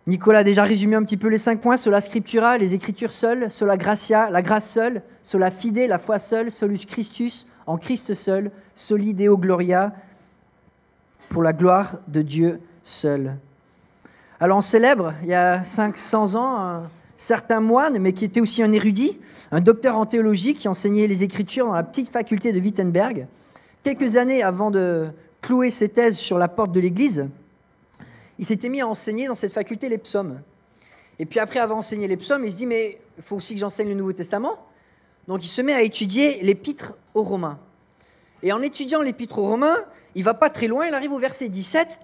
Nicolas a déjà résumé un petit peu les 5 points. Sola scriptura, les Écritures seules. Sola gratia, la grâce seule. Sola fide, la foi seule. Solus Christus, en Christ seul. Soli Deo gloria, pour la gloire de Dieu seul. Alors on célèbre, il y a 500 ans, un certain moine, mais qui était aussi un érudit, un docteur en théologie qui enseignait les Écritures dans la petite faculté de Wittenberg. Quelques années avant de clouer ses thèses sur la porte de l'église, il s'était mis à enseigner dans cette faculté les psaumes. Et puis après avoir enseigné les psaumes, il se dit, mais il faut aussi que j'enseigne le Nouveau Testament. Donc il se met à étudier l'épître aux Romains. Et en étudiant l'épître aux Romains, il ne va pas très loin, il arrive au verset 17,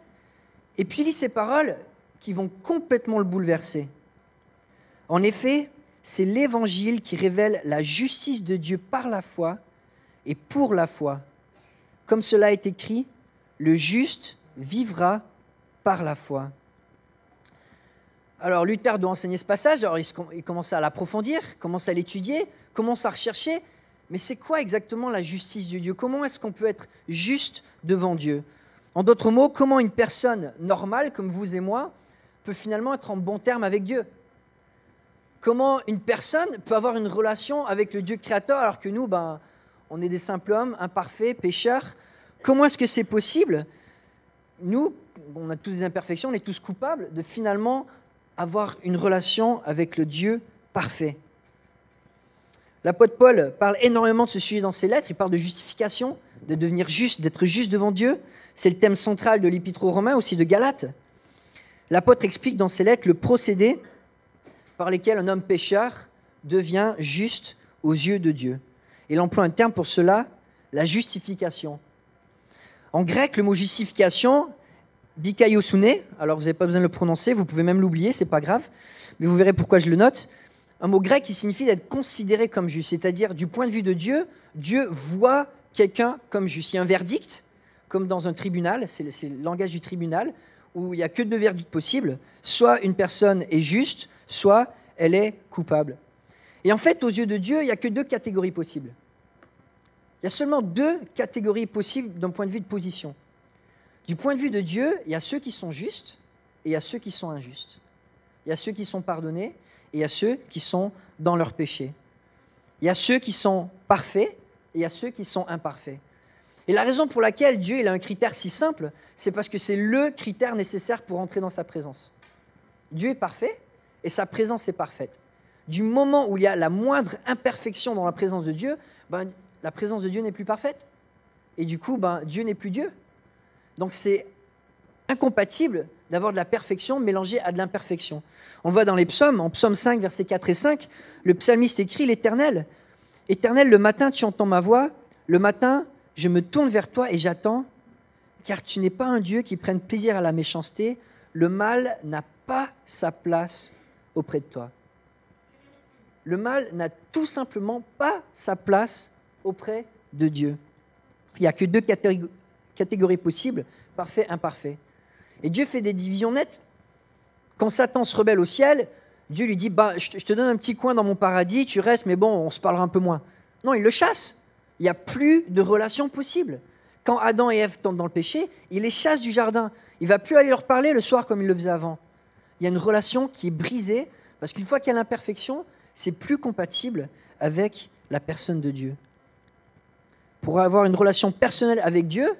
et puis il lit ces paroles qui vont complètement le bouleverser. En effet, c'est l'Évangile qui révèle la justice de Dieu par la foi et pour la foi. Comme cela est écrit, le juste vivra par la foi. Alors Luther doit enseigner ce passage, alors il commence à l'approfondir, commence à l'étudier, commence à rechercher, mais c'est quoi exactement la justice de Dieu? Comment est-ce qu'on peut être juste devant Dieu? En d'autres mots, comment une personne normale comme vous et moi peut finalement être en bon terme avec Dieu? Comment une personne peut avoir une relation avec le Dieu créateur alors que nous, on est des simples hommes, imparfaits, pécheurs? Comment est-ce que c'est possible? Nous, on a tous des imperfections, on est tous coupables de finalement avoir une relation avec le Dieu parfait. L'apôtre Paul parle énormément de ce sujet dans ses lettres. Il parle de justification, de devenir juste, d'être juste devant Dieu. C'est le thème central de l'Épître aux Romains, aussi de Galates. L'apôtre explique dans ses lettres le procédé par lequel un homme pécheur devient juste aux yeux de Dieu. Il emploie un terme pour cela, la justification. En grec, le mot justification, dikaiosune, alors vous n'avez pas besoin de le prononcer, vous pouvez même l'oublier, c'est pas grave, mais vous verrez pourquoi je le note. Un mot grec qui signifie d'être considéré comme juste, c'est-à-dire du point de vue de Dieu, Dieu voit quelqu'un comme juste. Il y a un verdict, comme dans un tribunal, c'est le langage du tribunal, où il n'y a que 2 verdicts possibles, soit une personne est juste, soit elle est coupable. Et en fait, aux yeux de Dieu, il n'y a que 2 catégories possibles. Il y a seulement 2 catégories possibles d'un point de vue de position. Du point de vue de Dieu, il y a ceux qui sont justes et il y a ceux qui sont injustes. Il y a ceux qui sont pardonnés et il y a ceux qui sont dans leur péché. Il y a ceux qui sont parfaits et il y a ceux qui sont imparfaits. Et la raison pour laquelle Dieu il a un critère si simple, c'est parce que c'est le critère nécessaire pour entrer dans sa présence. Dieu est parfait et sa présence est parfaite. Du moment où il y a la moindre imperfection dans la présence de Dieu, la présence de Dieu n'est plus parfaite. Et du coup, Dieu n'est plus Dieu. Donc c'est incompatible d'avoir de la perfection mélangée à de l'imperfection. On le voit dans les psaumes, en psaume 5, versets 4 et 5, le psalmiste écrit « L'Éternel, Éternel, le matin tu entends ma voix, le matin je me tourne vers toi et j'attends, car tu n'es pas un Dieu qui prenne plaisir à la méchanceté, le mal n'a pas sa place auprès de toi. » Le mal n'a tout simplement pas sa place auprès de Dieu. Il n'y a que 2 catégories possibles, parfait, imparfait. Et Dieu fait des divisions nettes. Quand Satan se rebelle au ciel, Dieu lui dit je te donne un petit coin dans mon paradis, tu restes, mais bon, on se parlera un peu moins. Non, il le chasse. Il n'y a plus de relation possible. Quand Adam et Ève tombent dans le péché, il les chasse du jardin. Il ne va plus aller leur parler le soir comme il le faisait avant. Il y a une relation qui est brisée parce qu'une fois qu'il y a l'imperfection, c'est plus compatible avec la personne de Dieu. Pour avoir une relation personnelle avec Dieu,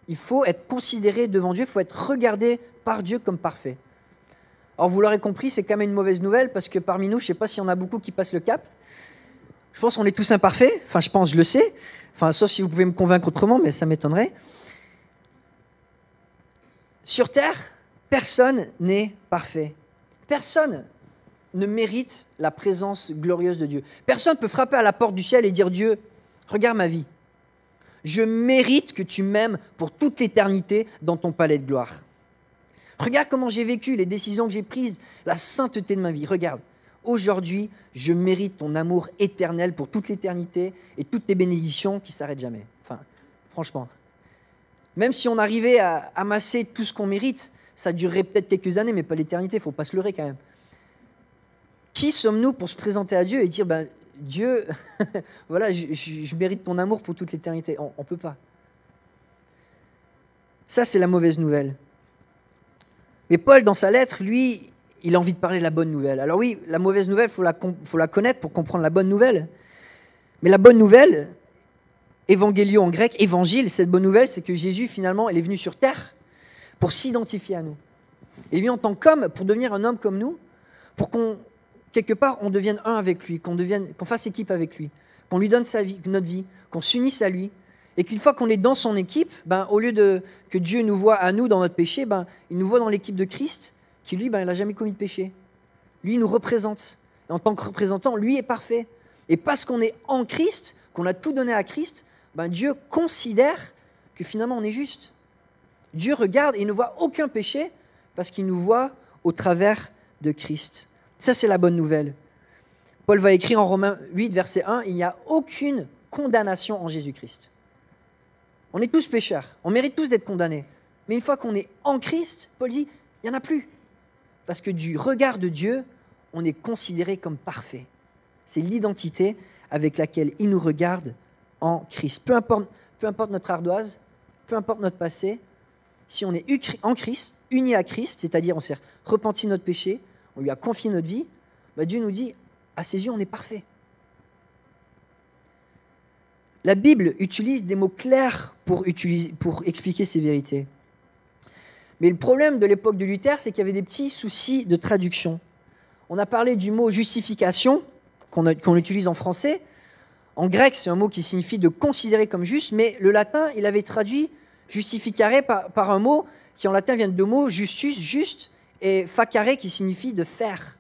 il faut être considéré devant Dieu, il faut être regardé par Dieu comme parfait. Alors vous l'aurez compris, c'est quand même une mauvaise nouvelle parce que parmi nous, je ne sais pas s'il y en a beaucoup qui passent le cap. Je pense qu'on est tous imparfaits, enfin je pense, je le sais, sauf si vous pouvez me convaincre autrement, mais ça m'étonnerait. Sur Terre, personne n'est parfait. Personne ne mérite la présence glorieuse de Dieu. Personne ne peut frapper à la porte du ciel et dire « Dieu, regarde ma vie. Je mérite que tu m'aimes pour toute l'éternité dans ton palais de gloire. Regarde comment j'ai vécu, les décisions que j'ai prises, la sainteté de ma vie. Regarde, aujourd'hui, je mérite ton amour éternel pour toute l'éternité et toutes tes bénédictions qui ne s'arrêtent jamais. » Enfin, franchement, même si on arrivait à amasser tout ce qu'on mérite, ça durerait peut-être quelques années, mais pas l'éternité, il ne faut pas se leurrer quand même. Qui sommes-nous pour se présenter à Dieu et dire Dieu, voilà, je mérite ton amour pour toute l'éternité. On ne peut pas. Ça, c'est la mauvaise nouvelle. Mais Paul, dans sa lettre, lui, il a envie de parler de la bonne nouvelle. Alors oui, la mauvaise nouvelle, faut la connaître pour comprendre la bonne nouvelle. Mais la bonne nouvelle, évangélio en grec, évangile, cette bonne nouvelle, c'est que Jésus, finalement, il est venu sur terre pour s'identifier à nous. Il est venu en tant qu'homme pour devenir un homme comme nous, pour quelque part, on devienne un avec lui, qu'on fasse équipe avec lui, qu'on lui donne notre vie, qu'on s'unisse à lui, et qu'une fois qu'on est dans son équipe, au lieu que Dieu nous voit à nous dans notre péché, il nous voit dans l'équipe de Christ, qui lui, il n'a jamais commis de péché. Lui, il nous représente. Et en tant que représentant, lui est parfait. Et parce qu'on est en Christ, qu'on a tout donné à Christ, Dieu considère que finalement on est juste. Dieu regarde et il ne voit aucun péché parce qu'il nous voit au travers de Christ. Ça, c'est la bonne nouvelle. Paul va écrire en Romains 8, verset 1, « Il n'y a aucune condamnation en Jésus-Christ. » On est tous pécheurs, on mérite tous d'être condamnés. Mais une fois qu'on est en Christ, Paul dit, il n'y en a plus. Parce que du regard de Dieu, on est considéré comme parfait. C'est l'identité avec laquelle il nous regarde en Christ. Peu importe notre ardoise, peu importe notre passé, si on est en Christ, unis à Christ, c'est-à-dire on s'est repenti de notre péché, on lui a confié notre vie, Dieu nous dit, à ses yeux, on est parfait. La Bible utilise des mots clairs pour expliquer ces vérités. Mais le problème de l'époque de Luther, c'est qu'il y avait des petits soucis de traduction. On a parlé du mot justification, qu'on utilise en français. En grec, c'est un mot qui signifie de considérer comme juste, mais le latin, il avait traduit justificare par un mot qui en latin vient de deux mots, justus, juste, et facare qui signifie de faire.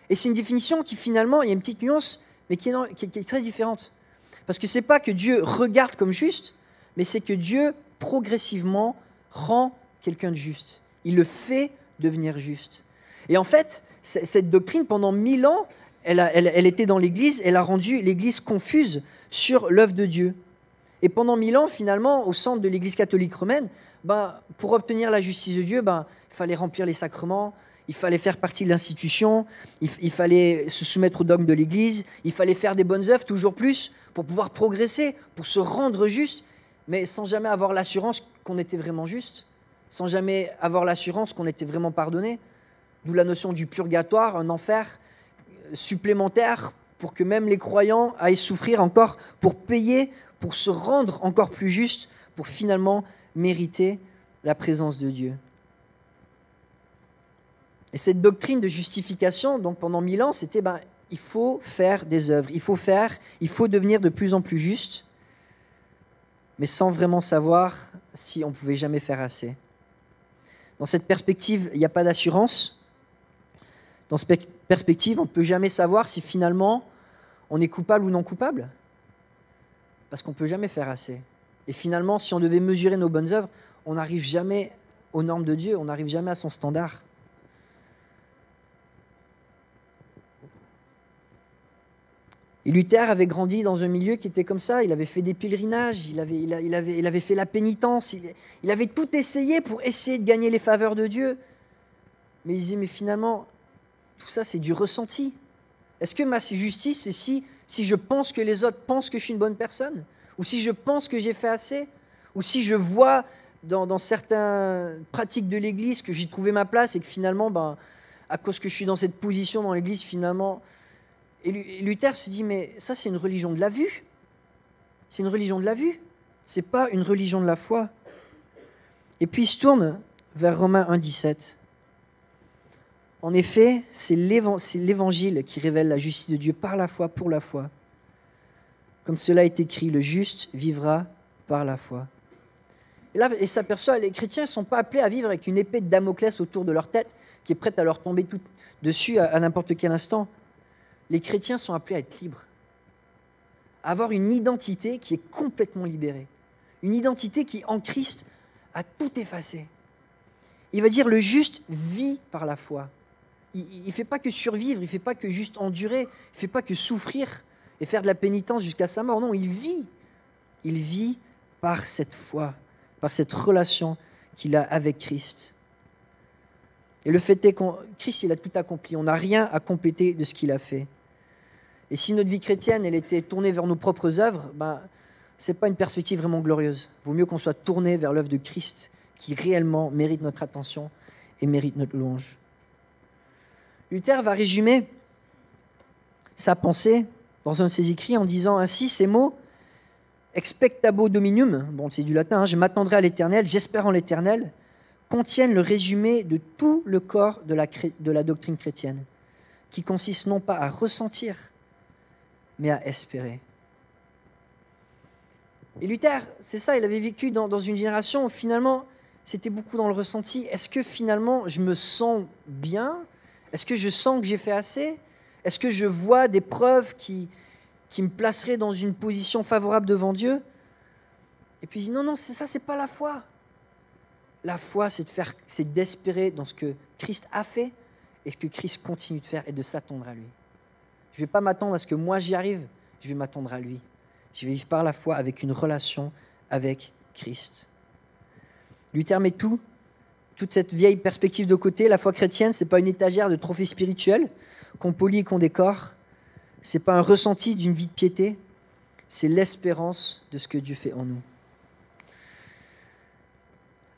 Et c'est une définition qui finalement, il y a une petite nuance, mais qui est très différente. Parce que ce n'est pas que Dieu regarde comme juste, mais c'est que Dieu progressivement rend quelqu'un de juste. Il le fait devenir juste. Et en fait, cette doctrine, pendant 1000 ans, elle était dans l'Église, elle a rendu l'Église confuse sur l'œuvre de Dieu. Et pendant 1000 ans, finalement, au centre de l'Église catholique romaine, pour obtenir la justice de Dieu, il fallait remplir les sacrements, il fallait faire partie de l'institution, il fallait se soumettre aux dogmes de l'Église, il fallait faire des bonnes œuvres, toujours plus, pour pouvoir progresser, pour se rendre juste, mais sans jamais avoir l'assurance qu'on était vraiment juste, sans jamais avoir l'assurance qu'on était vraiment pardonné. D'où la notion du purgatoire, un enfer supplémentaire pour que même les croyants aillent souffrir encore pour payer, pour se rendre encore plus juste, pour finalement mériter la présence de Dieu. Et cette doctrine de justification, donc pendant 1000 ans, c'était il faut faire des œuvres, il faut devenir de plus en plus juste, mais sans vraiment savoir si on ne pouvait jamais faire assez. Dans cette perspective, il n'y a pas d'assurance. Dans cette perspective, on ne peut jamais savoir si finalement on est coupable ou non coupable, parce qu'on ne peut jamais faire assez. Et finalement, si on devait mesurer nos bonnes œuvres, on n'arrive jamais aux normes de Dieu, on n'arrive jamais à son standard. Et Luther avait grandi dans un milieu qui était comme ça, il avait fait des pèlerinages, il avait fait la pénitence, il avait tout essayé pour essayer de gagner les faveurs de Dieu. Mais il disait, mais finalement, tout ça c'est du ressenti. Est-ce que ma justice, c'est si je pense que les autres pensent que je suis une bonne personne? Ou si je pense que j'ai fait assez? Ou si je vois dans certaines pratiques de l'Église que j'ai trouvé ma place et que finalement, à cause que je suis dans cette position dans l'Église, finalement... Et Luther se dit, mais ça c'est une religion de la vue. C'est une religion de la vue. Ce n'est pas une religion de la foi. Et puis il se tourne vers Romains 1,17. En effet, c'est l'Évangile qui révèle la justice de Dieu par la foi, pour la foi. Comme cela est écrit, le juste vivra par la foi. Et là, il s'aperçoit, les chrétiens ne sont pas appelés à vivre avec une épée de Damoclès autour de leur tête qui est prête à leur tomber tout dessus à n'importe quel instant. Les chrétiens sont appelés à être libres, à avoir une identité qui est complètement libérée, une identité qui, en Christ, a tout effacé. Il va dire, le juste vit par la foi. Il ne fait pas que survivre, il ne fait pas que juste endurer, il ne fait pas que souffrir et faire de la pénitence jusqu'à sa mort. Non, il vit. Il vit par cette foi, par cette relation qu'il a avec Christ. Et le fait est que Christ, il a tout accompli. On n'a rien à compléter de ce qu'il a fait. Et si notre vie chrétienne, elle était tournée vers nos propres œuvres, ce n'est pas une perspective vraiment glorieuse. Il vaut mieux qu'on soit tourné vers l'œuvre de Christ, qui réellement mérite notre attention et mérite notre louange. Luther va résumer sa pensée dans un de ses écrits en disant ainsi ces mots expectabo dominum, bon c'est du latin, je m'attendrai à l'éternel, j'espère en l'éternel, contiennent le résumé de tout le corps de la doctrine chrétienne, qui consiste non pas à ressentir, mais à espérer. Et Luther, c'est ça, il avait vécu dans une génération où finalement, c'était beaucoup dans le ressenti. Est-ce que finalement, je me sens bien? Est-ce que je sens que j'ai fait assez? Est-ce que je vois des preuves qui me placeraient dans une position favorable devant Dieu? Et puis il dit non, ça, c'est pas la foi. La foi, c'est d'espérer dans ce que Christ a fait et ce que Christ continue de faire et de s'attendre à lui. Je ne vais pas m'attendre à ce que moi j'y arrive, je vais m'attendre à lui. Je vais vivre par la foi avec une relation avec Christ. Luther met toute cette vieille perspective de côté. La foi chrétienne, ce n'est pas une étagère de trophées spirituels qu'on polit et qu'on décore. Ce n'est pas un ressenti d'une vie de piété. C'est l'espérance de ce que Dieu fait en nous.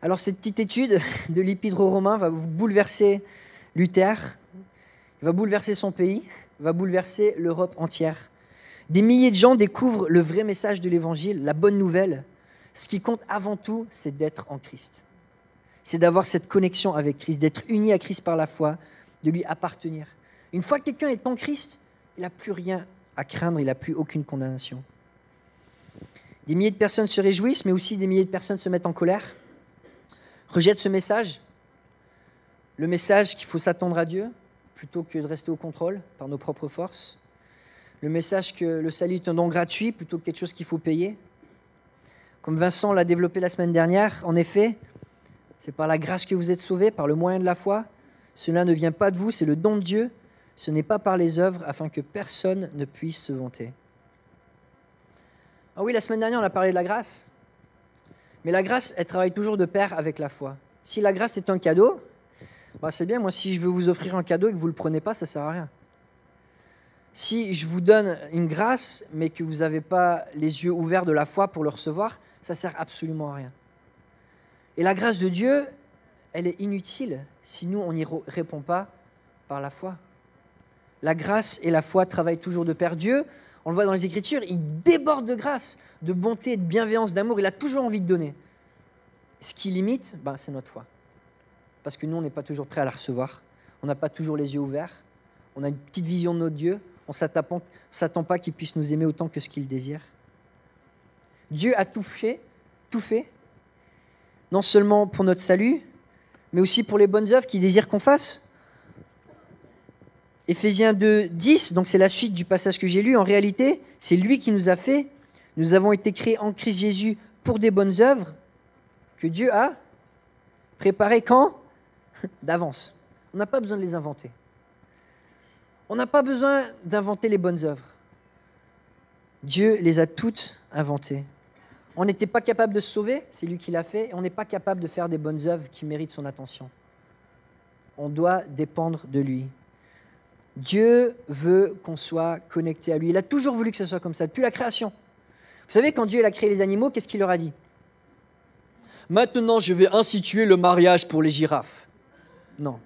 Alors cette petite étude de l'Épître aux Romains va bouleverser Luther, il va bouleverser son pays, il va bouleverser l'Europe entière. Des milliers de gens découvrent le vrai message de l'Évangile, la bonne nouvelle. Ce qui compte avant tout, c'est d'être en Christ. C'est d'avoir cette connexion avec Christ, d'être uni à Christ par la foi, de lui appartenir. Une fois que quelqu'un est en Christ, il n'a plus rien à craindre, il n'a plus aucune condamnation. Des milliers de personnes se réjouissent, mais aussi des milliers de personnes se mettent en colère, rejettent ce message, le message qu'il faut s'attendre à Dieu, plutôt que de rester au contrôle par nos propres forces. Le message que le salut est un don gratuit plutôt que quelque chose qu'il faut payer. Comme Vincent l'a développé la semaine dernière, en effet, c'est par la grâce que vous êtes sauvés, par le moyen de la foi. Cela ne vient pas de vous, c'est le don de Dieu. Ce n'est pas par les œuvres, afin que personne ne puisse se vanter. Ah oui, la semaine dernière, on a parlé de la grâce. Mais la grâce, elle travaille toujours de pair avec la foi. Si la grâce est un cadeau, c'est bien, moi, si je veux vous offrir un cadeau et que vous ne le prenez pas, ça ne sert à rien. Si je vous donne une grâce, mais que vous n'avez pas les yeux ouverts de la foi pour le recevoir, ça ne sert absolument à rien. Et la grâce de Dieu, elle est inutile si nous, on n'y répond pas par la foi. La grâce et la foi travaillent toujours de pair. Dieu, on le voit dans les Écritures, il déborde de grâce, de bonté, de bienveillance, d'amour. Il a toujours envie de donner. Ce qui limite, c'est notre foi. Parce que nous, on n'est pas toujours prêt à la recevoir. On n'a pas toujours les yeux ouverts. On a une petite vision de notre Dieu. On ne s'attend pas qu'il puisse nous aimer autant que ce qu'il désire. Dieu a tout fait, non seulement pour notre salut, mais aussi pour les bonnes œuvres qu'il désire qu'on fasse. Éphésiens 2, 10, donc c'est la suite du passage que j'ai lu. En réalité, c'est lui qui nous a fait. Nous avons été créés en Christ Jésus pour des bonnes œuvres que Dieu a préparées quand ? D'avance. On n'a pas besoin de les inventer. On n'a pas besoin d'inventer les bonnes œuvres. Dieu les a toutes inventées. On n'était pas capable de se sauver, c'est lui qui l'a fait, et on n'est pas capable de faire des bonnes œuvres qui méritent son attention. On doit dépendre de lui. Dieu veut qu'on soit connecté à lui. Il a toujours voulu que ce soit comme ça, depuis la création. Vous savez, quand Dieu a créé les animaux, qu'est-ce qu'il leur a dit ? Maintenant, je vais instituer le mariage pour les girafes. Non.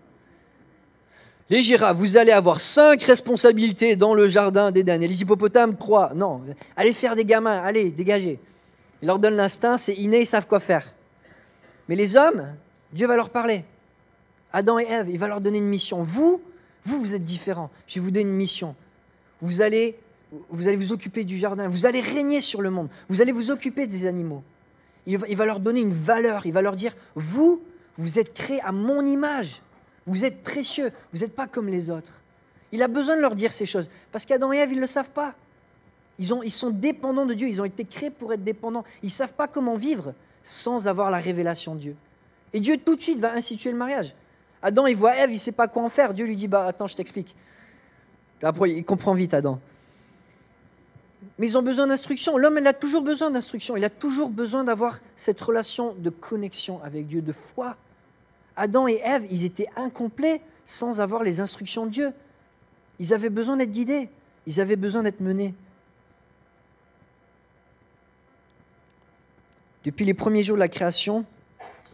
Les girafes, vous allez avoir 5 responsabilités dans le jardin d'Éden. Et les hippopotames, 3. Non. Allez faire des gamins, allez, dégagez. Il leur donne l'instinct, c'est inné, ils savent quoi faire. Mais les hommes, Dieu va leur parler. Adam et Ève, il va leur donner une mission. Vous êtes différents. Je vais vous donner une mission. Vous allez vous occuper du jardin. Vous allez régner sur le monde. Vous allez vous occuper des animaux. Il va leur donner une valeur. Il va leur dire, vous êtes créés à mon image. Vous êtes précieux. Vous n'êtes pas comme les autres. Il a besoin de leur dire ces choses. Parce qu'Adam et Ève, ils ne le savent pas. Ils sont dépendants de Dieu. Ils ont été créés pour être dépendants. Ils ne savent pas comment vivre sans avoir la révélation de Dieu. Et Dieu, tout de suite, va instituer le mariage. Adam, il voit Ève, il ne sait pas quoi en faire. Dieu lui dit, attends, je t'explique. Après, il comprend vite, Adam. Mais ils ont besoin d'instruction. L'homme, il a toujours besoin d'instruction. Il a toujours besoin d'avoir cette relation de connexion avec Dieu, de foi. Adam et Ève, ils étaient incomplets sans avoir les instructions de Dieu. Ils avaient besoin d'être guidés. Ils avaient besoin d'être menés. Depuis les premiers jours de la création,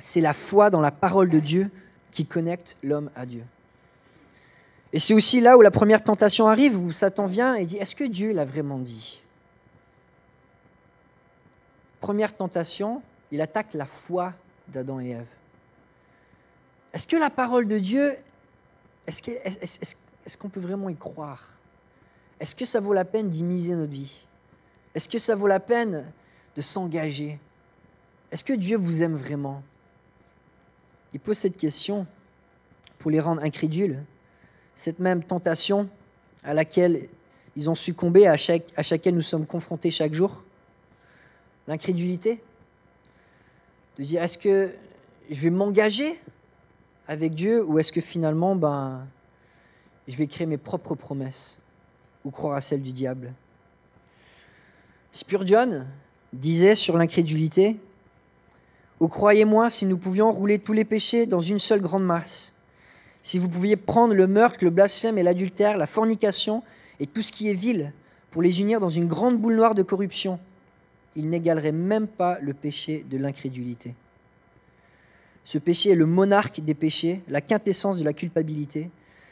c'est la foi dans la parole de Dieu qui connecte l'homme à Dieu. Et c'est aussi là où la première tentation arrive, où Satan vient et dit, est-ce que Dieu l'a vraiment dit? Première tentation, il attaque la foi d'Adam et Ève. Est-ce que la parole de Dieu, est-ce qu'on peut vraiment y croire? Est-ce que ça vaut la peine d'y miser notre vie? Est-ce que ça vaut la peine de s'engager? Est-ce que Dieu vous aime vraiment? Il pose cette question pour les rendre incrédules. Cette même tentation à laquelle ils ont succombé, à laquelle nous sommes confrontés chaque jour. L'incrédulité. De dire, est-ce que je vais m'engager avec Dieu ou est-ce que finalement, je vais créer mes propres promesses ou croire à celles du diable? Spurgeon disait sur l'incrédulité, « Oh, croyez-moi, si nous pouvions rouler tous les péchés dans une seule grande masse, si vous pouviez prendre le meurtre, le blasphème et l'adultère, la fornication et tout ce qui est vil, pour les unir dans une grande boule noire de corruption, il n'égalerait même pas le péché de l'incrédulité. Ce péché est le monarque des péchés, la quintessence de la culpabilité,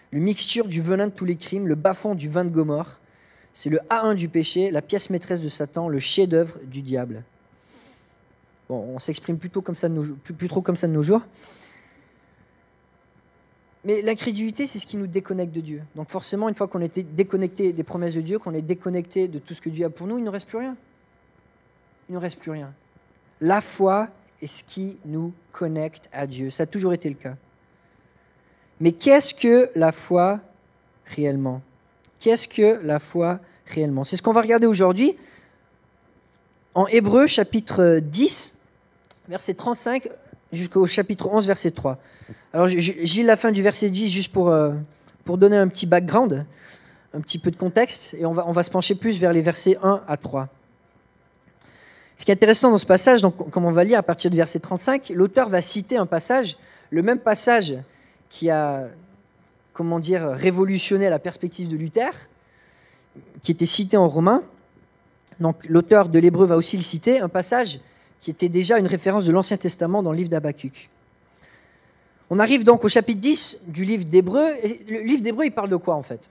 le mixture du venin de tous les crimes, le bas-fond du vin de Gomorrhe. C'est le A1 du péché, la pièce maîtresse de Satan, le chef-d'œuvre du diable. » Bon, on s'exprime plus trop comme ça de nos jours. Mais l'incrédulité, c'est ce qui nous déconnecte de Dieu. Donc forcément, une fois qu'on est déconnecté des promesses de Dieu, qu'on est déconnecté de tout ce que Dieu a pour nous, il ne nous reste plus rien. Il ne nous reste plus rien. La foi est ce qui nous connecte à Dieu. Ça a toujours été le cas. Mais qu'est-ce que la foi réellement? Qu'est-ce que la foi réellement? C'est ce qu'on va regarder aujourd'hui en Hébreux chapitre 10, verset 35, jusqu'au chapitre 11, verset 3. Alors j'ai la fin du verset 10 juste pour donner un petit background, un petit peu de contexte, et on va se pencher plus vers les versets 1 à 3. Ce qui est intéressant dans ce passage, donc, comme on va lire à partir du verset 35, l'auteur va citer un passage, le même passage qui a, révolutionné la perspective de Luther, qui était cité en Romains. Donc l'auteur de l'Hébreu va aussi le citer, un passage qui était déjà une référence de l'Ancien Testament dans le livre d'Habakkuk. On arrive donc au chapitre 10 du livre d'Hébreu. Le livre d'Hébreu, il parle de quoi en fait?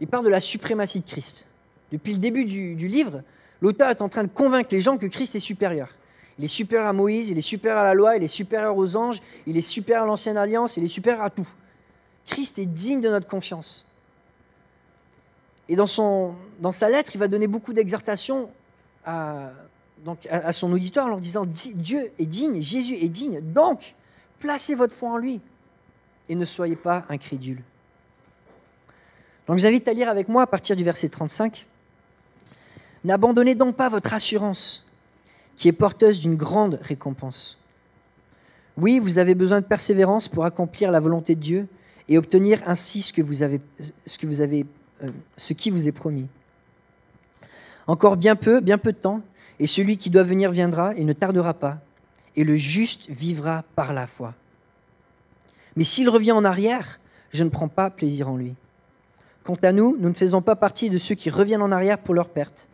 Il parle de la suprématie de Christ. Depuis le début du livre, l'auteur est en train de convaincre les gens que Christ est supérieur. Il est supérieur à Moïse, il est supérieur à la loi, il est supérieur aux anges, il est supérieur à l'Ancienne Alliance, il est supérieur à tout. Christ est digne de notre confiance. Et dans sa lettre, il va donner beaucoup d'exhortations à son auditoire en leur disant « Dieu est digne, Jésus est digne, donc placez votre foi en lui et ne soyez pas incrédules. » Donc je vous invite à lire avec moi à partir du verset 35. « N'abandonnez donc pas votre assurance, qui est porteuse d'une grande récompense. Oui, vous avez besoin de persévérance pour accomplir la volonté de Dieu et obtenir ainsi ce qui vous est promis. Encore bien peu de temps, et celui qui doit venir viendra et ne tardera pas, et le juste vivra par la foi. Mais s'il revient en arrière, je ne prends pas plaisir en lui. Quant à nous, nous ne faisons pas partie de ceux qui reviennent en arrière pour leur perte,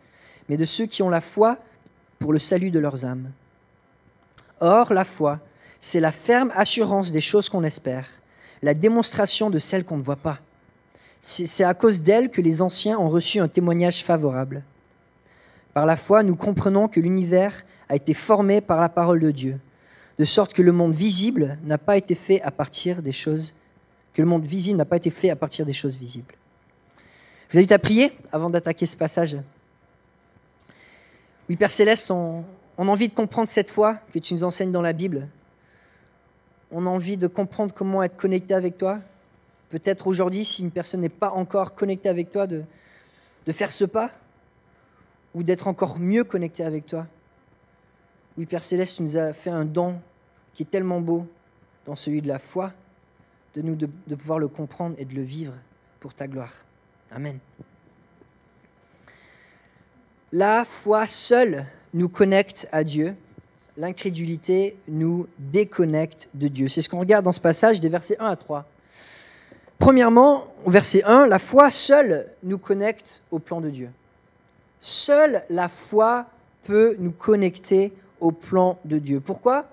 mais de ceux qui ont la foi pour le salut de leurs âmes. Or, la foi, c'est la ferme assurance des choses qu'on espère, la démonstration de celles qu'on ne voit pas. C'est à cause d'elle que les anciens ont reçu un témoignage favorable. Par la foi, nous comprenons que l'univers a été formé par la parole de Dieu, de sorte que le monde visible n'a pas été fait à partir des choses visibles. Je vous invite à prier avant d'attaquer ce passage. Oui, Père Céleste, on a envie de comprendre cette foi que tu nous enseignes dans la Bible. On a envie de comprendre comment être connecté avec toi. Peut-être aujourd'hui, si une personne n'est pas encore connectée avec toi, de faire ce pas ou d'être encore mieux connecté avec toi. Oui, Père Céleste, tu nous as fait un don qui est tellement beau dans celui de la foi, de pouvoir le comprendre et de le vivre pour ta gloire. Amen. La foi seule nous connecte à Dieu. L'incrédulité nous déconnecte de Dieu. C'est ce qu'on regarde dans ce passage des versets 1 à 3. Premièrement, au verset 1, la foi seule nous connecte au plan de Dieu. Seule la foi peut nous connecter au plan de Dieu. Pourquoi?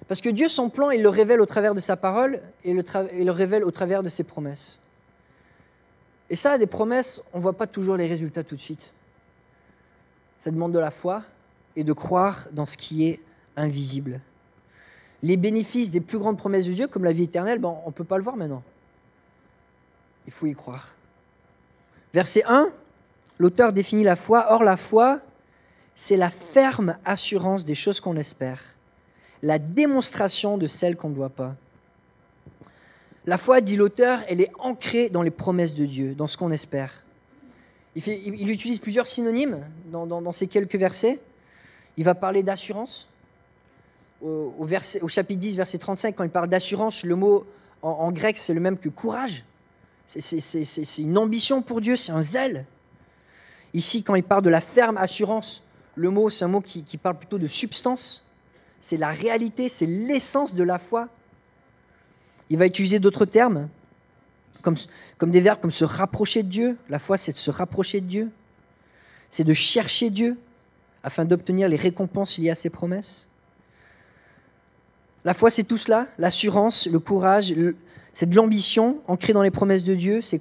Parce que Dieu, son plan, il le révèle au travers de sa parole et il le révèle au travers de ses promesses. Et ça, des promesses, on ne voit pas toujours les résultats tout de suite. Ça demande de la foi et de croire dans ce qui est invisible. Les bénéfices des plus grandes promesses de Dieu, comme la vie éternelle, on ne peut pas le voir maintenant. Il faut y croire. Verset 1, l'auteur définit la foi. Or, la foi, c'est la ferme assurance des choses qu'on espère, la démonstration de celles qu'on ne voit pas. La foi, dit l'auteur, elle est ancrée dans les promesses de Dieu, dans ce qu'on espère. Il utilise plusieurs synonymes dans ces quelques versets. Il va parler d'assurance. Au chapitre 10, verset 35, quand il parle d'assurance, le mot en grec, c'est le même que courage. C'est une ambition pour Dieu, c'est un zèle. Ici, quand il parle de la ferme assurance, le mot, c'est un mot qui parle plutôt de substance. C'est la réalité, c'est l'essence de la foi. Il va utiliser d'autres termes, comme des verbes comme se rapprocher de Dieu. La foi, c'est de se rapprocher de Dieu. C'est de chercher Dieu afin d'obtenir les récompenses liées à ses promesses. La foi, c'est tout cela, l'assurance, le courage, c'est de l'ambition ancrée dans les promesses de Dieu. C'est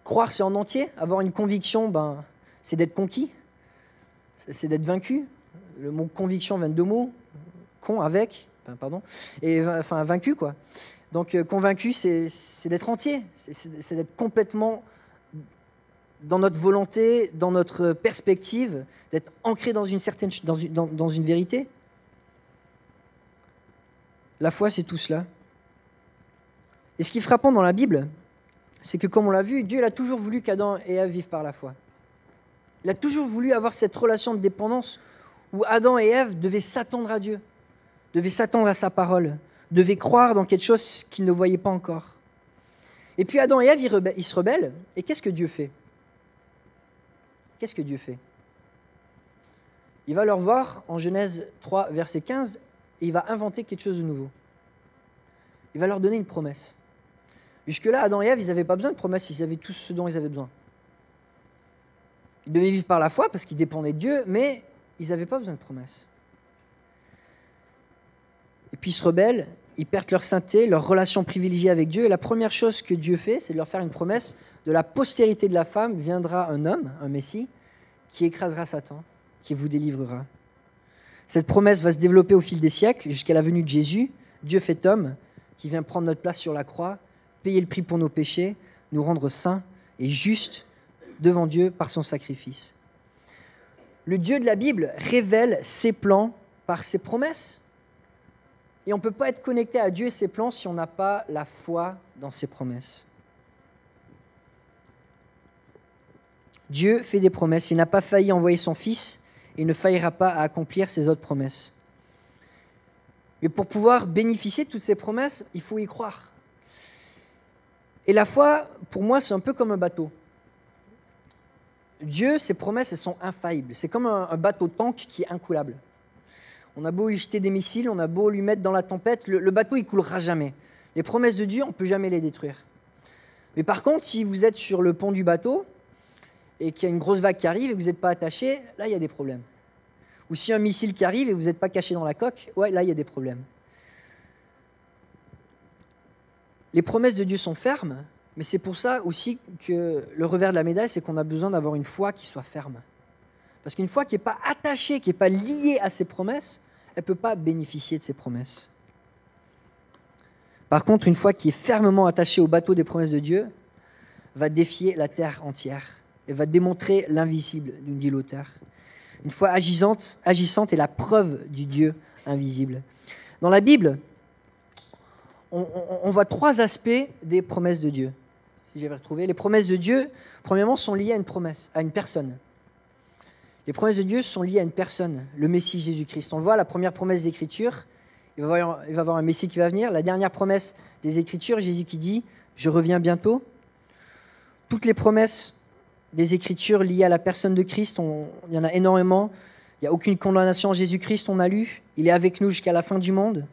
croire, c'est en entier. Avoir une conviction, c'est d'être conquis, c'est d'être vaincu. Le mot conviction vient de deux mots, et vaincu, quoi. Donc convaincu, c'est d'être entier, c'est d'être complètement dans notre volonté, dans notre perspective, d'être ancré dans une vérité. La foi, c'est tout cela. Et ce qui est frappant dans la Bible, c'est que, comme on l'a vu, Dieu il a toujours voulu qu'Adam et Ève vivent par la foi. Il a toujours voulu avoir cette relation de dépendance où Adam et Ève devaient s'attendre à Dieu, devaient s'attendre à sa parole, devaient croire dans quelque chose qu'ils ne voyaient pas encore. Et puis Adam et Ève, ils se rebellent. Et qu'est-ce que Dieu fait ? Qu'est-ce que Dieu fait ? Il va leur voir en Genèse 3, verset 15, et il va inventer quelque chose de nouveau. Il va leur donner une promesse. Jusque-là, Adam et Ève, ils n'avaient pas besoin de promesse, ils avaient tout ce dont ils avaient besoin. Ils devaient vivre par la foi parce qu'ils dépendaient de Dieu, mais ils n'avaient pas besoin de promesse. Et puis ils se rebellent, ils perdent leur sainteté, leur relation privilégiée avec Dieu, et la première chose que Dieu fait, c'est de leur faire une promesse: de la postérité de la femme viendra un homme, un Messie, qui écrasera Satan, qui vous délivrera. Cette promesse va se développer au fil des siècles, jusqu'à la venue de Jésus, Dieu fait homme, qui vient prendre notre place sur la croix, payer le prix pour nos péchés, nous rendre saints et justes devant Dieu par son sacrifice. Le Dieu de la Bible révèle ses plans par ses promesses. Et on ne peut pas être connecté à Dieu et ses plans si on n'a pas la foi dans ses promesses. Dieu fait des promesses. Il n'a pas failli envoyer son Fils et ne faillira pas à accomplir ses autres promesses. Mais pour pouvoir bénéficier de toutes ces promesses, il faut y croire. Et la foi, pour moi, c'est un peu comme un bateau. Dieu, ses promesses, elles sont infaillibles. C'est comme un bateau tank qui est incoulable. On a beau lui jeter des missiles, on a beau lui mettre dans la tempête, le bateau, il coulera jamais. Les promesses de Dieu, on ne peut jamais les détruire. Mais par contre, si vous êtes sur le pont du bateau et qu'il y a une grosse vague qui arrive et que vous n'êtes pas attaché, là, il y a des problèmes. Ou si un missile qui arrive et vous n'êtes pas caché dans la coque, là, il y a des problèmes. Les promesses de Dieu sont fermes, mais c'est pour ça aussi que le revers de la médaille, c'est qu'on a besoin d'avoir une foi qui soit ferme. Parce qu'une foi qui n'est pas attachée, qui n'est pas liée à ses promesses, elle ne peut pas bénéficier de ses promesses. Par contre, une foi qui est fermement attachée au bateau des promesses de Dieu va défier la terre entière et va démontrer l'invisible, nous dit l'auteur. Une foi agissante est la preuve du Dieu invisible. Dans la Bible, on voit trois aspects des promesses de Dieu. Si j'avais retrouvé, les promesses de Dieu, premièrement, sont liées à une promesse, à une personne. Les promesses de Dieu sont liées à une personne, le Messie Jésus-Christ. On le voit, la première promesse des Écritures, il va y avoir un Messie qui va venir. La dernière promesse des Écritures, Jésus qui dit « Je reviens bientôt ». Toutes les promesses des Écritures liées à la personne de Christ, il y en a énormément. Il n'y a aucune condamnation en Jésus-Christ, on a lu. Il est avec nous jusqu'à la fin du monde.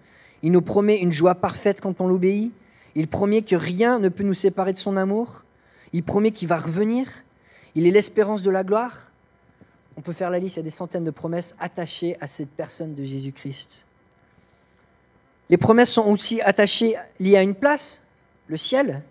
Il nous promet une joie parfaite quand on l'obéit. Il promet que rien ne peut nous séparer de son amour. Il promet qu'il va revenir. Il est l'espérance de la gloire. On peut faire la liste, il y a des centaines de promesses attachées à cette personne de Jésus-Christ. Les promesses sont aussi attachées, liées à une place, le ciel.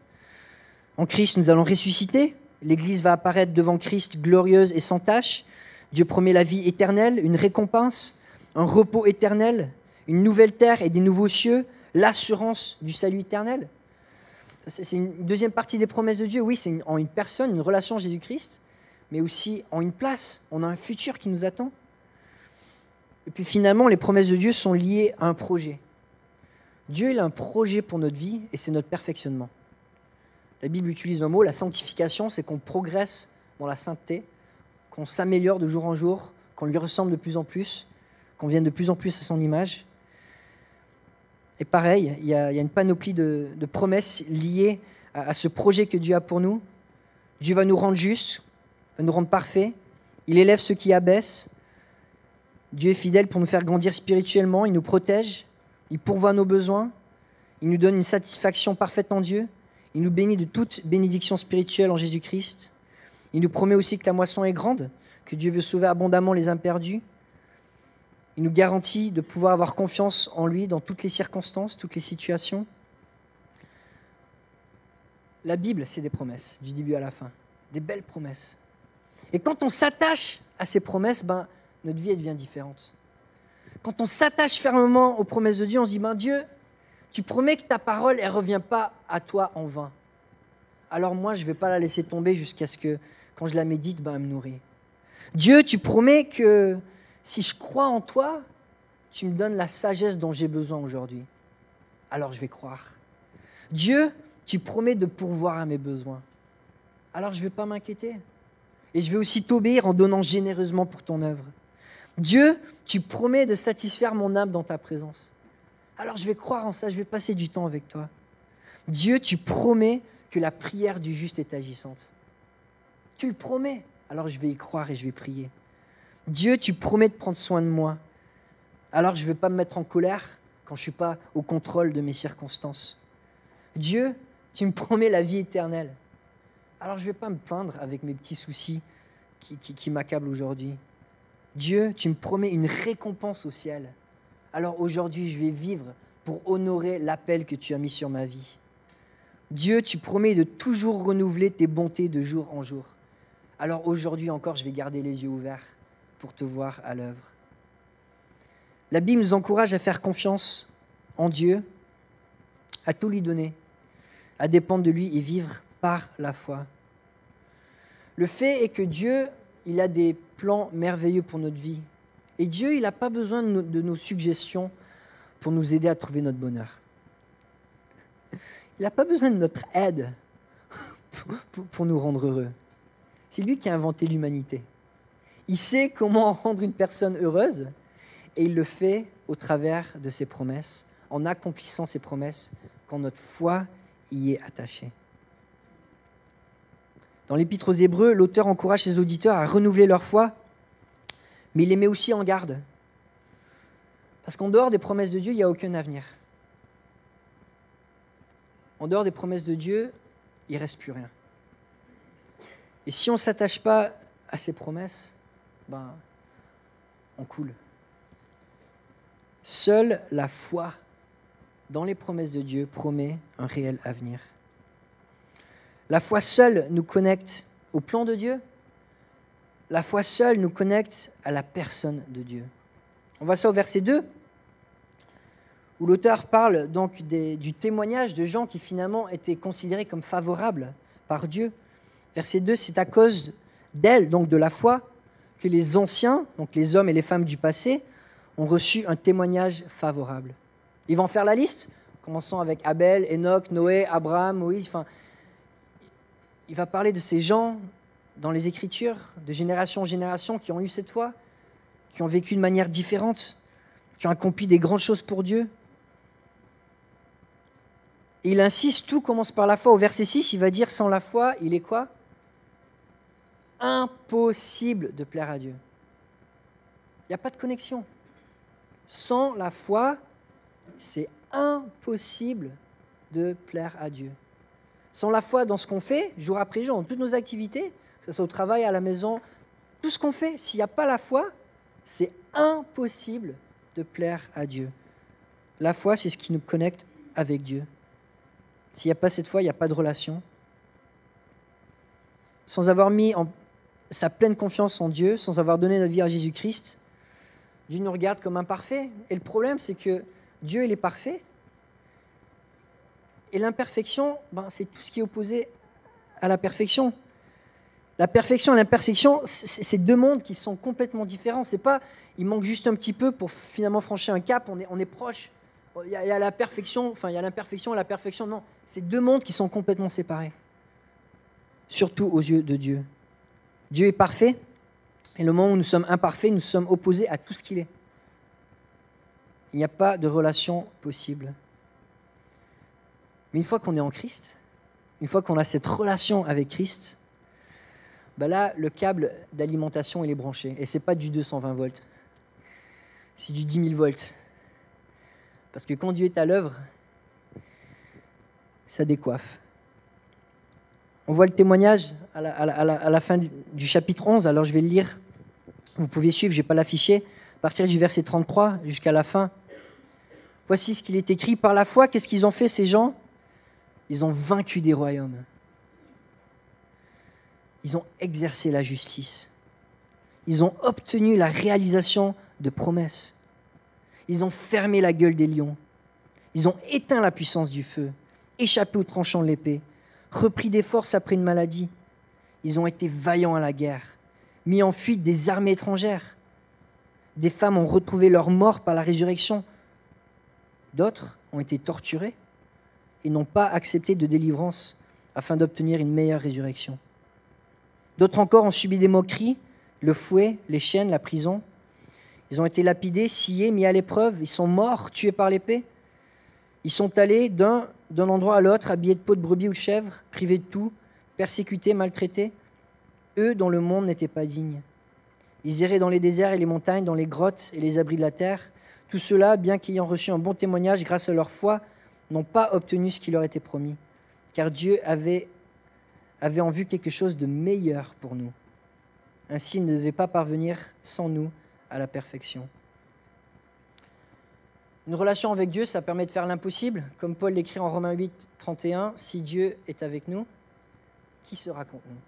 En Christ, nous allons ressusciter. L'Église va apparaître devant Christ glorieuse et sans tache. Dieu promet la vie éternelle, une récompense, un repos éternel, une nouvelle terre et des nouveaux cieux, l'assurance du salut éternel. C'est une deuxième partie des promesses de Dieu. Oui, c'est en une personne, une relation à Jésus-Christ, mais aussi en une place. On a un futur qui nous attend. Et puis finalement, les promesses de Dieu sont liées à un projet. Dieu, il a un projet pour notre vie et c'est notre perfectionnement. La Bible utilise un mot, la sanctification, c'est qu'on progresse dans la sainteté, qu'on s'améliore de jour en jour, qu'on lui ressemble de plus en plus, qu'on vienne de plus en plus à son image. Et pareil, il y a une panoplie de promesses liées à ce projet que Dieu a pour nous. Dieu va nous rendre justes, va nous rendre parfaits. Il élève ceux qui abaissent. Dieu est fidèle pour nous faire grandir spirituellement. Il nous protège. Il pourvoit nos besoins. Il nous donne une satisfaction parfaite en Dieu. Il nous bénit de toute bénédiction spirituelle en Jésus-Christ. Il nous promet aussi que la moisson est grande, que Dieu veut sauver abondamment les imperdus. Il nous garantit de pouvoir avoir confiance en lui dans toutes les circonstances, toutes les situations. La Bible, c'est des promesses, du début à la fin. Des belles promesses. Et quand on s'attache à ces promesses, notre vie elle devient différente. Quand on s'attache fermement aux promesses de Dieu, on se dit, Dieu, tu promets que ta parole, elle ne revient pas à toi en vain. Alors moi, je ne vais pas la laisser tomber jusqu'à ce que, quand je la médite, elle me nourrit. Dieu, tu promets que si je crois en toi, tu me donnes la sagesse dont j'ai besoin aujourd'hui. Alors je vais croire. Dieu, tu promets de pourvoir à mes besoins. Alors je ne vais pas m'inquiéter. Et je vais aussi t'obéir en donnant généreusement pour ton œuvre. Dieu, tu promets de satisfaire mon âme dans ta présence. Alors je vais croire en ça, je vais passer du temps avec toi. Dieu, tu promets que la prière du juste est agissante. Tu le promets, alors je vais y croire et je vais prier. Dieu, tu promets de prendre soin de moi. Alors je ne vais pas me mettre en colère quand je ne suis pas au contrôle de mes circonstances. Dieu, tu me promets la vie éternelle. Alors je ne vais pas me plaindre avec mes petits soucis qui m'accablent aujourd'hui. Dieu, tu me promets une récompense au ciel. Alors aujourd'hui, je vais vivre pour honorer l'appel que tu as mis sur ma vie. Dieu, tu promets de toujours renouveler tes bontés de jour en jour. Alors aujourd'hui encore, je vais garder les yeux ouverts pour te voir à l'œuvre. La Bible nous encourage à faire confiance en Dieu, à tout lui donner, à dépendre de lui et vivre par la foi. Le fait est que Dieu, il a des plans merveilleux pour notre vie. Et Dieu, il n'a pas besoin de nos suggestions pour nous aider à trouver notre bonheur. Il n'a pas besoin de notre aide pour nous rendre heureux. C'est lui qui a inventé l'humanité. Il sait comment rendre une personne heureuse et il le fait au travers de ses promesses, en accomplissant ses promesses quand notre foi y est attachée. Dans l'Épître aux Hébreux, l'auteur encourage ses auditeurs à renouveler leur foi, mais il les met aussi en garde. Parce qu'en dehors des promesses de Dieu, il n'y a aucun avenir. En dehors des promesses de Dieu, il ne reste plus rien. Et si on ne s'attache pas à ces promesses, on coule. Seule la foi dans les promesses de Dieu promet un réel avenir. La foi seule nous connecte au plan de Dieu. La foi seule nous connecte à la personne de Dieu. On voit ça au verset 2, où l'auteur parle donc du témoignage de gens qui finalement étaient considérés comme favorables par Dieu. Verset 2, c'est à cause d'elle, donc de la foi, que les anciens, donc les hommes et les femmes du passé, ont reçu un témoignage favorable. Ils vont faire la liste, commençant avec Abel, Enoch, Noé, Abraham, Moïse. Il va parler de ces gens dans les Écritures, de génération en génération, qui ont eu cette foi, qui ont vécu de manière différente, qui ont accompli des grandes choses pour Dieu. Et il insiste, tout commence par la foi. Au verset 6, il va dire, sans la foi, il est quoi ? Impossible de plaire à Dieu. Il n'y a pas de connexion. Sans la foi, c'est impossible de plaire à Dieu. Sans la foi dans ce qu'on fait, jour après jour, dans toutes nos activités, que ce soit au travail, à la maison, tout ce qu'on fait, s'il n'y a pas la foi, c'est impossible de plaire à Dieu. La foi, c'est ce qui nous connecte avec Dieu. S'il n'y a pas cette foi, il n'y a pas de relation. Sans avoir mis sa pleine confiance en Dieu, sans avoir donné notre vie à Jésus-Christ, Dieu nous regarde comme imparfaits. Et le problème, c'est que Dieu, il est parfait. Et l'imperfection, c'est tout ce qui est opposé à la perfection. La perfection et l'imperfection, c'est deux mondes qui sont complètement différents. C'est pas, il manque juste un petit peu pour finalement franchir un cap, on est proche. Il y a la perfection, il y a l'imperfection et la perfection. Non, c'est deux mondes qui sont complètement séparés. Surtout aux yeux de Dieu. Dieu est parfait, et le moment où nous sommes imparfaits, nous sommes opposés à tout ce qu'il est. Il n'y a pas de relation possible. Mais une fois qu'on est en Christ, une fois qu'on a cette relation avec Christ, là, le câble d'alimentation, il est branché. Et ce n'est pas du 220 volts, c'est du 10 000 volts. Parce que quand Dieu est à l'œuvre, ça décoiffe. On voit le témoignage à la fin du chapitre 11, alors je vais le lire. Vous pouvez suivre, je ne vais pas l'afficher. À partir du verset 33 jusqu'à la fin. Voici ce qu'il est écrit. Par la foi, qu'est-ce qu'ils ont fait ces gens ? Ils ont vaincu des royaumes. Ils ont exercé la justice. Ils ont obtenu la réalisation de promesses. Ils ont fermé la gueule des lions. Ils ont éteint la puissance du feu, échappé aux tranchants de l'épée, repris des forces après une maladie. Ils ont été vaillants à la guerre, mis en fuite des armées étrangères. Des femmes ont retrouvé leur mort par la résurrection. D'autres ont été torturés et n'ont pas accepté de délivrance afin d'obtenir une meilleure résurrection. D'autres encore ont subi des moqueries, le fouet, les chaînes, la prison. Ils ont été lapidés, sciés, mis à l'épreuve. Ils sont morts, tués par l'épée. Ils sont allés d'un endroit à l'autre, habillés de peau de brebis ou de chèvre, privés de tout, persécutés, maltraités. Eux dont le monde n'était pas digne. Ils erraient dans les déserts et les montagnes, dans les grottes et les abris de la terre. Tout cela, bien qu'ayant reçu un bon témoignage grâce à leur foi, n'ont pas obtenu ce qui leur était promis. Car Dieu avait en vue quelque chose de meilleur pour nous. Ainsi, il ne devait pas parvenir sans nous à la perfection. Une relation avec Dieu, ça permet de faire l'impossible. Comme Paul l'écrit en Romains 8, 31, « Si Dieu est avec nous, qui sera contre nous ?»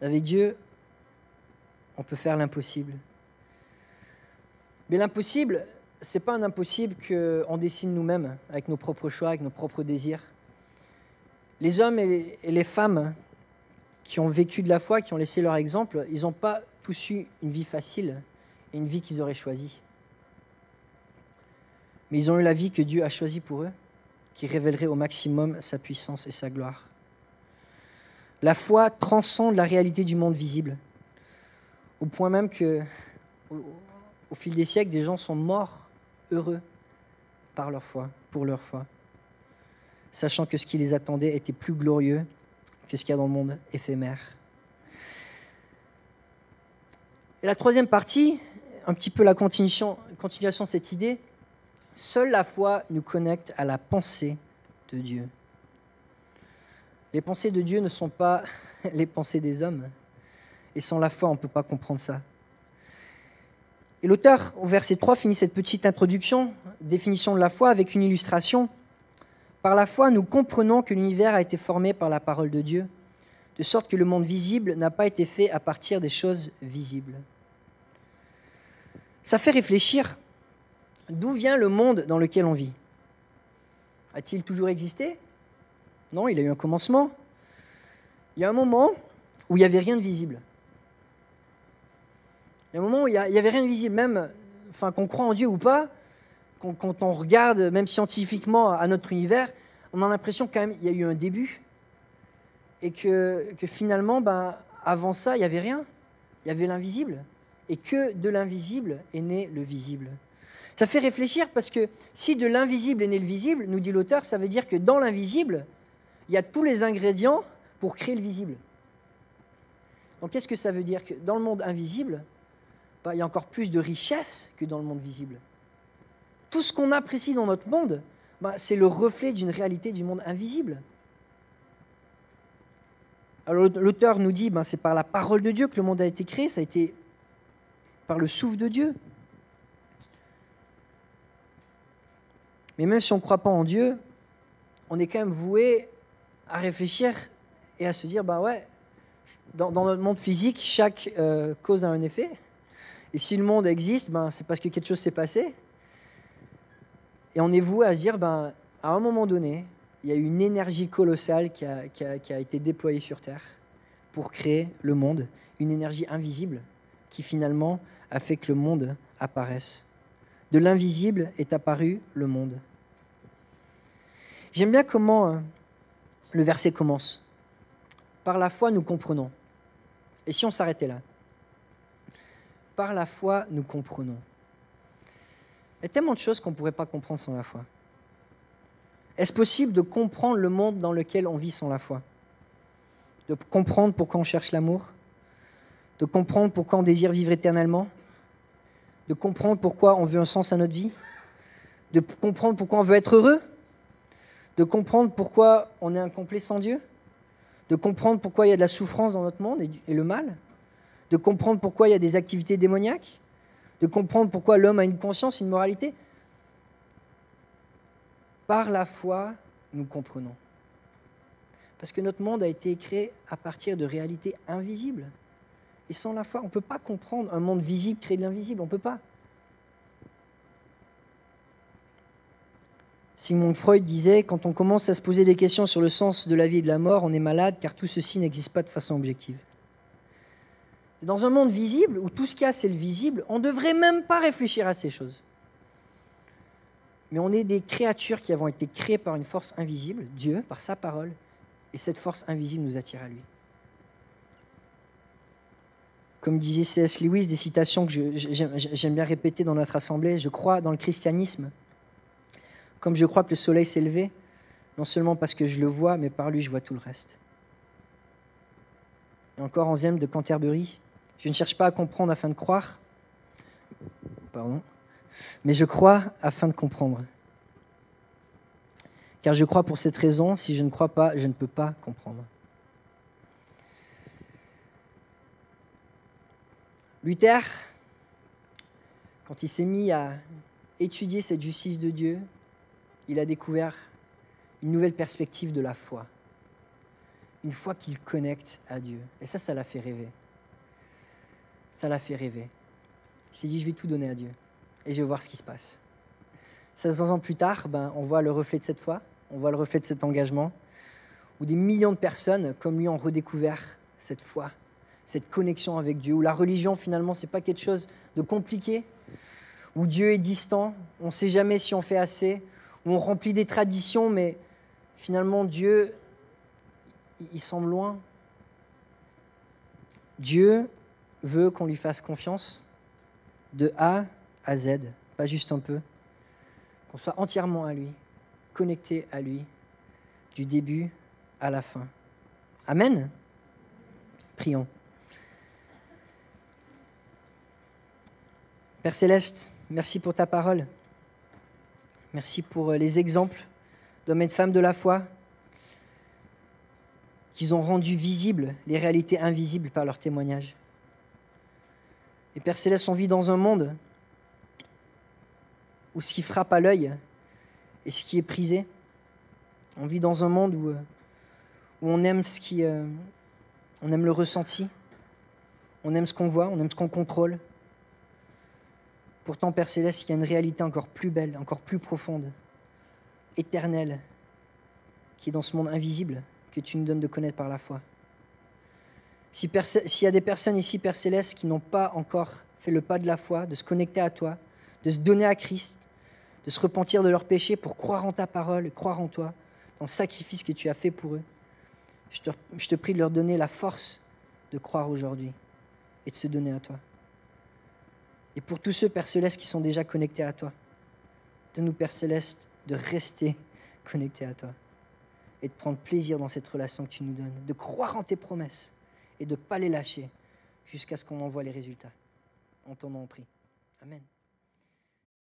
Avec Dieu, on peut faire l'impossible. Mais l'impossible, ce n'est pas un impossible qu'on dessine nous-mêmes, avec nos propres choix, avec nos propres désirs. Les hommes et les femmes qui ont vécu de la foi, qui ont laissé leur exemple, ils n'ont pas tous eu une vie facile et une vie qu'ils auraient choisie. Mais ils ont eu la vie que Dieu a choisie pour eux, qui révélerait au maximum sa puissance et sa gloire. La foi transcende la réalité du monde visible, au point même que, au fil des siècles, des gens sont morts heureux par leur foi, pour leur foi, sachant que ce qui les attendait était plus glorieux que ce qu'il y a dans le monde éphémère. Et la troisième partie, un petit peu la continuation de cette idée, seule la foi nous connecte à la pensée de Dieu. Les pensées de Dieu ne sont pas les pensées des hommes, et sans la foi, on ne peut pas comprendre ça. Et l'auteur, au verset 3, finit cette petite introduction, définition de la foi, avec une illustration. Par la foi, nous comprenons que l'univers a été formé par la parole de Dieu, de sorte que le monde visible n'a pas été fait à partir des choses visibles. Ça fait réfléchir. D'où vient le monde dans lequel on vit ? A-t-il toujours existé ? Non, il a eu un commencement. Il y a un moment où il n'y avait rien de visible. Il y a un moment où il n'y avait rien de visible, même qu'on croit en Dieu ou pas, quand on regarde, même scientifiquement, à notre univers, on a l'impression quand même qu'il y a eu un début et que finalement, avant ça, il n'y avait rien. Il y avait l'invisible. Et que de l'invisible est né le visible. Ça fait réfléchir parce que si de l'invisible est né le visible, nous dit l'auteur, ça veut dire que dans l'invisible, il y a tous les ingrédients pour créer le visible. Donc qu'est-ce que ça veut dire ? Que dans le monde invisible, il y a encore plus de richesse que dans le monde visible. Tout ce qu'on apprécie dans notre monde, c'est le reflet d'une réalité du monde invisible. Alors l'auteur nous dit, c'est par la parole de Dieu que le monde a été créé, ça a été par le souffle de Dieu. Mais même si on ne croit pas en Dieu, on est quand même voué à réfléchir et à se dire, bah ouais, dans notre monde physique, chaque cause a un effet. Et si le monde existe, ben, c'est parce que quelque chose s'est passé. Et on est voué à se dire, ben, à un moment donné, il y a eu une énergie colossale qui a été déployée sur Terre pour créer le monde, une énergie invisible qui finalement a fait que le monde apparaisse. De l'invisible est apparu le monde. J'aime bien comment le verset commence. Par la foi, nous comprenons. Et si on s'arrêtait là? Par la foi, nous comprenons. Il y a tellement de choses qu'on ne pourrait pas comprendre sans la foi. Est-ce possible de comprendre le monde dans lequel on vit sans la foi? De comprendre pourquoi on cherche l'amour? De comprendre pourquoi on désire vivre éternellement? De comprendre pourquoi on veut un sens à notre vie? De comprendre pourquoi on veut être heureux? De comprendre pourquoi on est incomplet sans Dieu? De comprendre pourquoi il y a de la souffrance dans notre monde et le mal? De comprendre pourquoi il y a des activités démoniaques? De comprendre pourquoi l'homme a une conscience, une moralité? Par la foi, nous comprenons. Parce que notre monde a été créé à partir de réalités invisibles. Et sans la foi, on ne peut pas comprendre un monde visible créé de l'invisible. On ne peut pas. Sigmund Freud disait, quand on commence à se poser des questions sur le sens de la vie et de la mort, on est malade car tout ceci n'existe pas de façon objective. Dans un monde visible, où tout ce qu'il y a, c'est le visible, on ne devrait même pas réfléchir à ces choses. Mais on est des créatures qui avons été créées par une force invisible, Dieu, par sa parole, et cette force invisible nous attire à lui. Comme disait C.S. Lewis, des citations que j'aime bien répéter dans notre assemblée, je crois dans le christianisme, comme je crois que le soleil s'est levé, non seulement parce que je le vois, mais par lui je vois tout le reste. Et encore Anselme de Canterbury, je ne cherche pas à comprendre afin de croire, mais je crois afin de comprendre. Car je crois pour cette raison, si je ne crois pas, je ne peux pas comprendre. Luther, quand il s'est mis à étudier cette justice de Dieu, il a découvert une nouvelle perspective de la foi. Une foi qu'il connecte à Dieu. Et ça l'a fait rêver. Ça l'a fait rêver. Il s'est dit, je vais tout donner à Dieu. Et je vais voir ce qui se passe. 500 ans plus tard, on voit le reflet de cette foi, on voit le reflet de cet engagement, où des millions de personnes, comme lui, ont redécouvert cette foi, cette connexion avec Dieu, où la religion, finalement, ce n'est pas quelque chose de compliqué, où Dieu est distant, on ne sait jamais si on fait assez, où on remplit des traditions, mais finalement, Dieu, il semble loin. Dieu veut qu'on lui fasse confiance de A à Z, pas juste un peu, qu'on soit entièrement à lui, connecté à lui, du début à la fin. Amen. Prions. Père Céleste, merci pour ta parole. Merci pour les exemples d'hommes et de femmes de la foi qu'ils ont rendu visibles les réalités invisibles par leur témoignage. Et Père Céleste, on vit dans un monde où ce qui frappe à l'œil est ce qui est prisé. On vit dans un monde où on aime on aime le ressenti, on aime ce qu'on voit, on aime ce qu'on contrôle. Pourtant, Père Céleste, il y a une réalité encore plus belle, encore plus profonde, éternelle, qui est dans ce monde invisible que tu nous donnes de connaître par la foi. S'il y a des personnes ici, Père Céleste, qui n'ont pas encore fait le pas de la foi, de se connecter à toi, de se donner à Christ, de se repentir de leurs péchés pour croire en ta parole, croire en toi, dans le sacrifice que tu as fait pour eux, je te prie de leur donner la force de croire aujourd'hui et de se donner à toi. Et pour tous ceux, Père Céleste, qui sont déjà connectés à toi, donne-nous, Père Céleste, de rester connectés à toi et de prendre plaisir dans cette relation que tu nous donnes, de croire en tes promesses et de ne pas les lâcher jusqu'à ce qu'on en voit les résultats. En ton nom, on prie. Amen.